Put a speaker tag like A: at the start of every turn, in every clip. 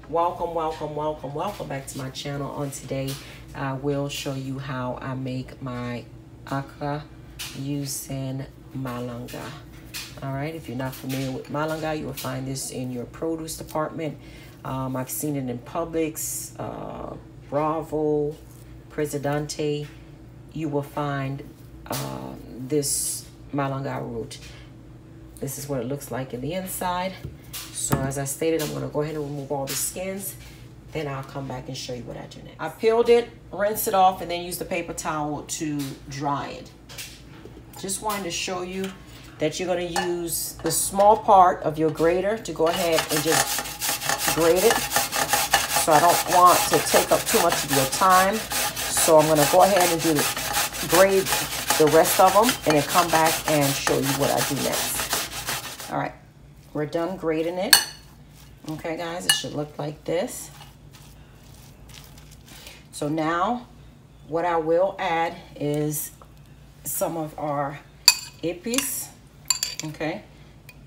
A: Welcome back to my channel. On today I will show you how I make my Akra using Malanga. All right, if you're not familiar with Malanga, you will find this in your produce department. I've seen it in Publix, Bravo, Presidente. You will find this Malanga root. This is what it looks like in the inside. So as I stated, I'm gonna go ahead and remove all the skins. Then I'll come back and show you what I do next. I peeled it, rinse it off, and then use the paper towel to dry it. Just wanted to show you that you're gonna use the small part of your grater to go ahead and just grate it. So I don't want to take up too much of your time. So I'm gonna go ahead and grate the rest of them and then come back and show you what I do next. All right, we're done grating it. Okay, guys, it should look like this. So now what I will add is some of our Epis. Okay,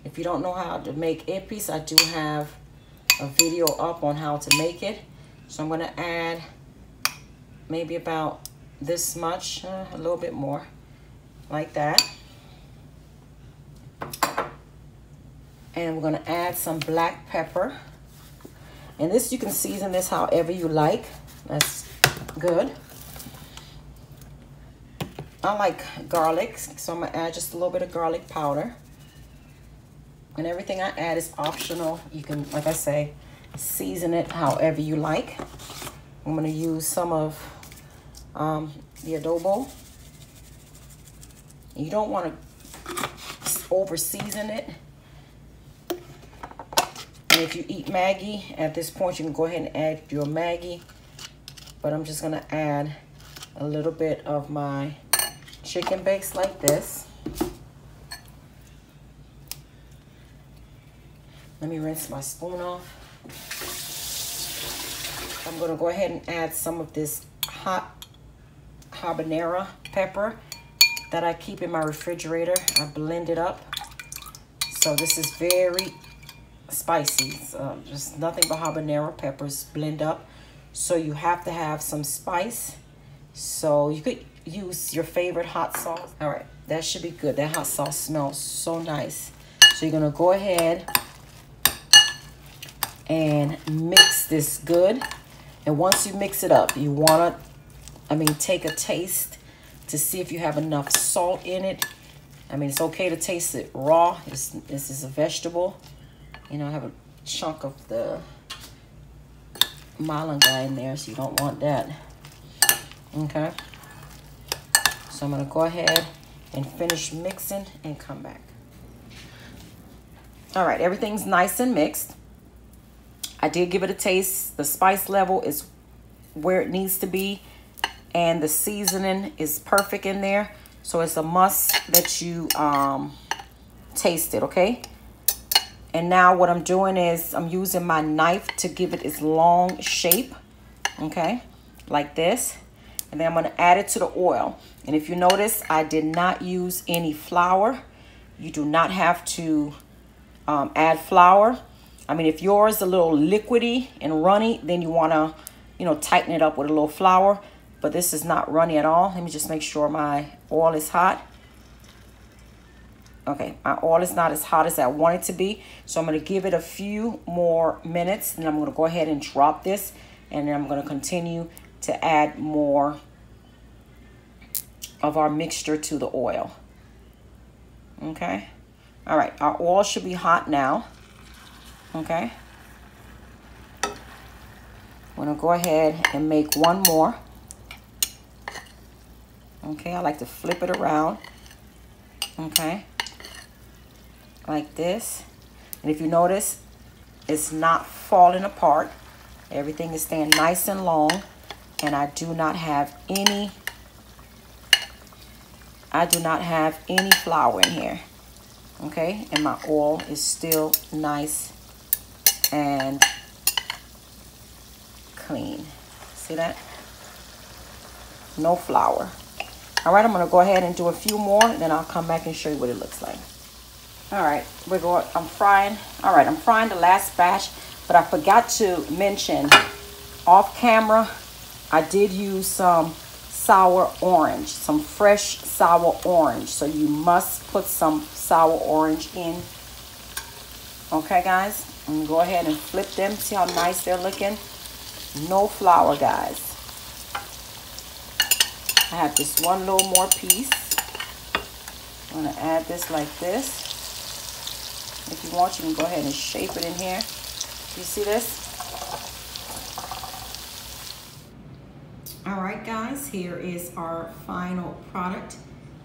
A: if you don't know how to make Epis, I do have a video up on how to make it. So I'm gonna add maybe about this much, a little bit more, like that. And we're gonna add some black pepper. And this, you can season this however you like. That's good. I like garlic, so I'm gonna add just a little bit of garlic powder. And everything I add is optional. You can, like I say, season it however you like. I'm gonna use some of the adobo. You don't want to over season it. And if you eat Maggie, at this point you can go ahead and add your Maggie. But I'm just gonna add a little bit of my chicken base like this. Let me rinse my spoon off. I'm gonna go ahead and add some of this hot habanero pepper that I keep in my refrigerator. I blend it up. So this is very spicy. So just nothing but habanero peppers blend up. So you have to have some spice. So you could use your favorite hot sauce. All right, that should be good. That hot sauce smells so nice. So you're gonna go ahead and mix this good. And once you mix it up, you wanna, take a taste to see if you have enough salt in it. It's okay to taste it raw. This is a vegetable. You know, I have a chunk of the Malanga in there, so you don't want that. Okay. So I'm gonna go ahead and finish mixing and come back. All right, everything's nice and mixed. I did give it a taste. The spice level is where it needs to be, and the seasoning is perfect in there. So it's a must that you taste it, okay? And now what I'm doing is I'm using my knife to give it its long shape, okay? Like this. And then I'm gonna add it to the oil. And if you notice, I did not use any flour. You do not have to add flour. If yours is a little liquidy and runny, then you wanna, tighten it up with a little flour. But this is not runny at all. Let me just make sure my oil is hot. Okay, my oil is not as hot as I want it to be. So I'm gonna give it a few more minutes, and I'm gonna go ahead and drop this, and then I'm gonna continue to add more of our mixture to the oil. Okay, all right, our oil should be hot now. Okay, I'm gonna go ahead and make one more. Okay, I like to flip it around. Okay, like this. And if you notice, it's not falling apart. Everything is staying nice and long. And I do not have any flour in here. Okay, and my oil is still nice and clean. See that? No flour. All right, I'm gonna go ahead and do a few more, and then I'll come back and show you what it looks like. All right, I'm frying. All right, I'm frying the last batch But I forgot to mention off camera, I did use some sour orange, some fresh sour orange. So you must put some sour orange in. Okay, guys, I'm gonna go ahead and flip them. See how nice they're looking? No flour, guys. I have this one little more piece. I'm gonna add this like this. If you want, you can go ahead and shape it in here. You see this? All right, guys, here is our final product.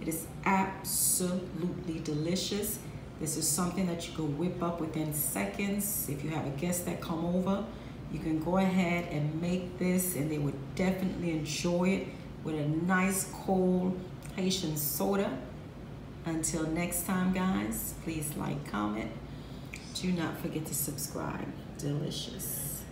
A: It is absolutely delicious. This is something that you can whip up within seconds. If you have a guest that come over, you can go ahead and make this and they would definitely enjoy it with a nice cold Haitian soda. Until next time, guys, please like, comment. Do not forget to subscribe. Delicious.